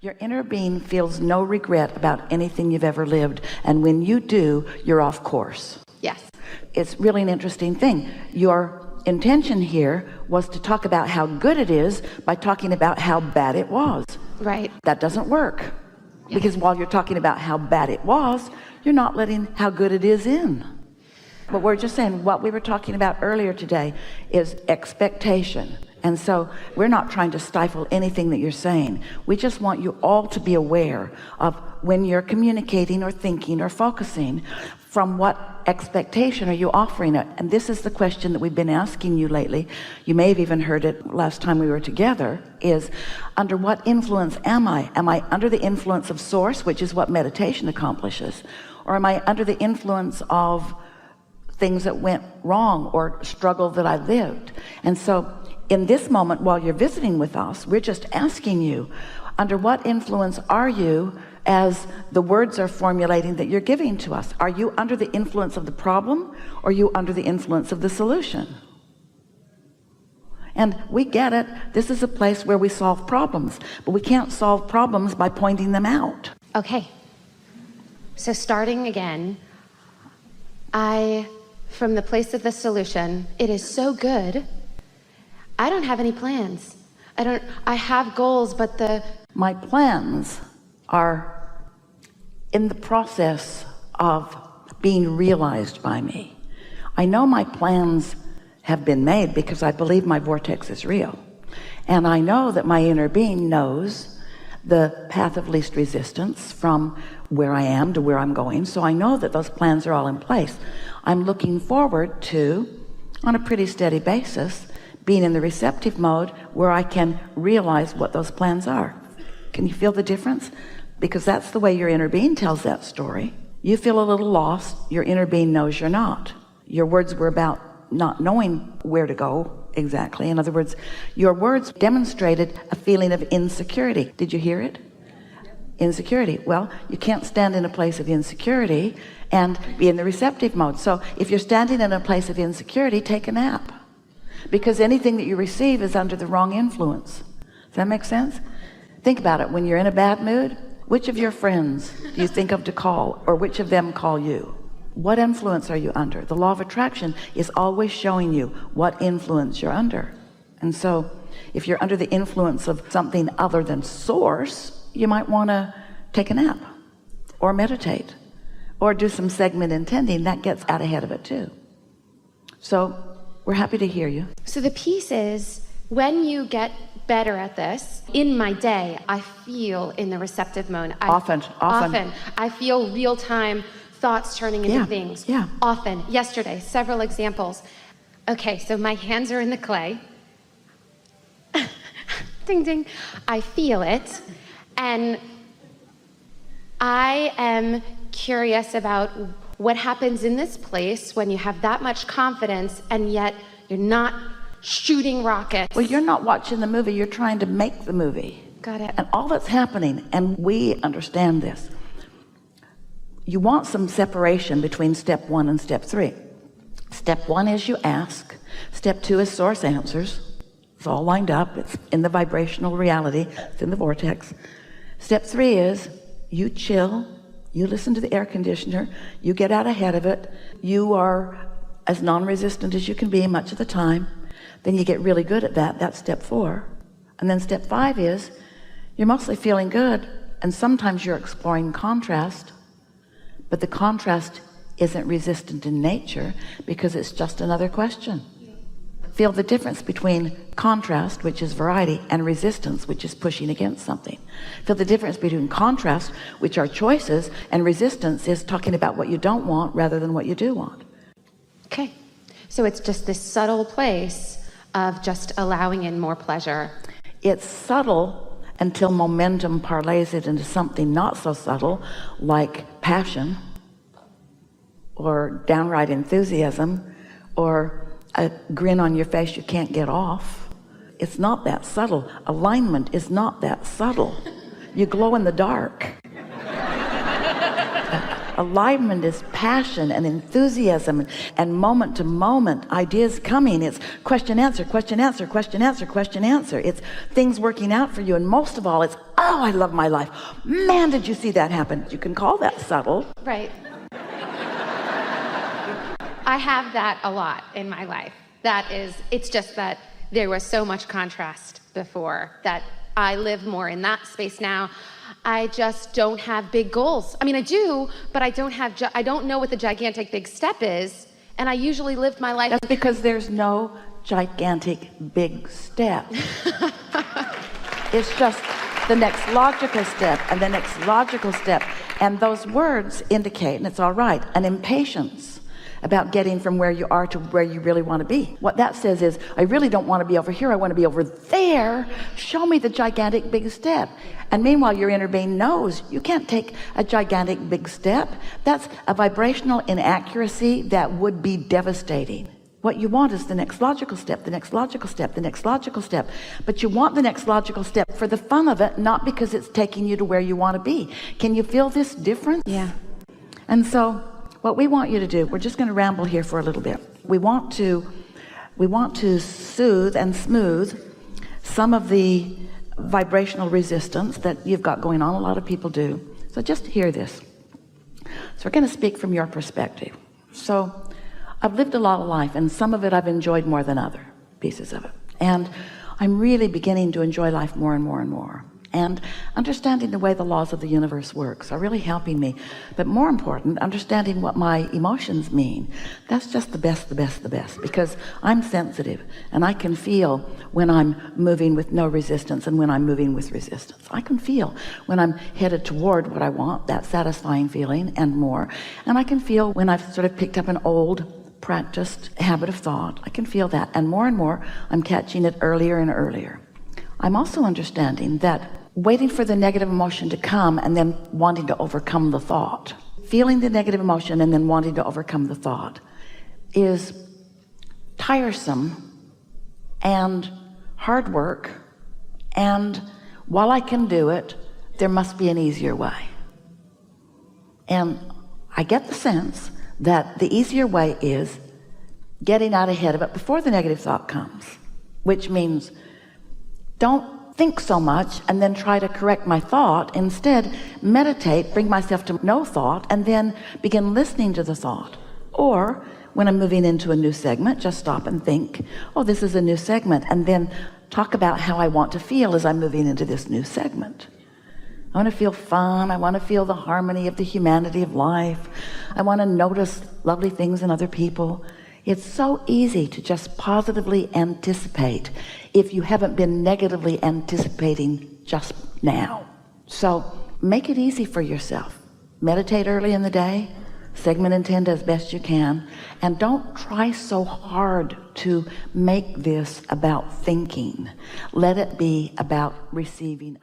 Your inner being feels no regret about anything you've ever lived, and when you do, you're off course. Yes. It's really an interesting thing. Your intention here was to talk about how good it is by talking about how bad it was. Right. That doesn't work, because while you're talking about how bad it was, you're not letting how good it is in. But we're just saying what we were talking about earlier today is expectation. And so we're not trying to stifle anything that you're saying. We just want you all to be aware of when you're communicating or thinking or focusing, from what expectation are you offering it? And this is the question that we've been asking you lately. You may have even heard it last time we were together, is under what influence am I? Am I under the influence of source, which is what meditation accomplishes? Or am I under the influence of things that went wrong or struggle that I lived? And so in this moment, while you're visiting with us, we're just asking you, under what influence are you as the words are formulating that you're giving to us? Are you under the influence of the problem, or are you under the influence of the solution? And we get it. This is a place where we solve problems, but we can't solve problems by pointing them out. Okay. So starting again, from the place of the solution, it is so good. I don't have any plans. I have goals, but my plans are in the process of being realized by me. I know my plans have been made because I believe my vortex is real. And I know that my inner being knows the path of least resistance from where I am to where I'm going. So I know that those plans are all in place. I'm looking forward to, on a pretty steady basis, being in the receptive mode where I can realize what those plans are. Can you feel the difference? Because that's the way your inner being tells that story. You feel a little lost. Your inner being knows you're not. Your words were about not knowing where to go exactly. In other words, your words demonstrated a feeling of insecurity. Did you hear it? Insecurity. Well, you can't stand in a place of insecurity and be in the receptive mode. So if you're standing in a place of insecurity, take a nap, because anything that you receive is under the wrong influence. Does that make sense? Think about it. When you're in a bad mood, which of your friends do you think of to call, or which of them call you? What influence are you under? The law of attraction is always showing you what influence you're under. And so if you're under the influence of something other than source, you might want to take a nap or meditate or do some segment intending. That gets out ahead of it too. So we're happy to hear you. So the piece is, when you get better at this, in my day, I feel in the receptive mode. Often. I feel real-time thoughts turning into things. Yeah. Often. Yesterday, several examples. Okay, so my hands are in the clay. Ding, ding. I feel it. And I am curious about what happens in this place when you have that much confidence and yet you're not shooting rockets. Well, you're not watching the movie, you're trying to make the movie. Got it. And all that's happening, and we understand this, you want some separation between step 1 and step 3. Step 1 is you ask. Step 2 is source answers. It's all lined up. It's in the vibrational reality. It's in the vortex. Step 3 is you chill. You listen to the air conditioner. You get out ahead of it. You are as non-resistant as you can be much of the time. Then you get really good at that. That's step 4. And then step 5 is you're mostly feeling good, and sometimes you're exploring contrast, but the contrast isn't resistant in nature because it's just another question. Feel the difference between contrast, which is variety, and resistance, which is pushing against something. Feel the difference between contrast, which are choices, and resistance is talking about what you don't want rather than what you do want. Okay. So it's just this subtle place of just allowing in more pleasure. It's subtle until momentum parlays it into something not so subtle, like passion or downright enthusiasm or a grin on your face you can't get off. It's not that subtle. Alignment is not that subtle. You glow in the dark. alignment is passion and enthusiasm and moment to moment ideas coming. It's question, answer, question, answer, question, answer, question, answer. It's things working out for you. And most of all, it's, oh, I love my life. Man, did you see that happen? You can call that subtle. Right. I have that a lot in my life. It's just that there was so much contrast before that I live more in that space now. I just don't have big goals. I mean, I do, but I don't know what the gigantic big step is. And I usually lived my life. That's because there's no gigantic big step. It's just the next logical step and the next logical step. And those words indicate, and it's all right, an impatience about getting from where you are to where you really want to be. What that says is, I really don't want to be over here. I want to be over there. Show me the gigantic big step. And meanwhile, your inner being knows you can't take a gigantic big step. That's a vibrational inaccuracy that would be devastating. What you want is the next logical step, the next logical step, the next logical step. But you want the next logical step for the fun of it, not because it's taking you to where you want to be. Can you feel this difference? Yeah. And so what we want you to do, we're just going to ramble here for a little bit. We want to soothe and smooth some of the vibrational resistance that you've got going on. A lot of people do. So just hear this. So we're going to speak from your perspective. So I've lived a lot of life, and some of it I've enjoyed more than other pieces of it. And I'm really beginning to enjoy life more and more and more. And understanding the way the laws of the universe works are really helping me. But more important, understanding what my emotions mean. That's just the best, because I'm sensitive and I can feel when I'm moving with no resistance and when I'm moving with resistance. I can feel when I'm headed toward what I want, that satisfying feeling and more. And I can feel when I've sort of picked up an old practiced habit of thought. I can feel that. And more, I'm catching it earlier and earlier. I'm also understanding that waiting for the negative emotion to come and then wanting to overcome the thought, feeling the negative emotion and then wanting to overcome the thought, is tiresome and hard work. And while I can do it, there must be an easier way. And I get the sense that the easier way is getting out ahead of it before the negative thought comes, which means don't think so much and then try to correct my thought. Instead, meditate, bring myself to no thought, and then begin listening to the thought. Or when I'm moving into a new segment, just stop and think, oh, this is a new segment, and then talk about how I want to feel as I'm moving into this new segment. I want to feel fun. I want to feel the harmony of the humanity of life. I want to notice lovely things in other people. It's so easy to just positively anticipate if you haven't been negatively anticipating just now. So make it easy for yourself. Meditate early in the day, segment intend as best you can, and don't try so hard to make this about thinking. Let it be about receiving.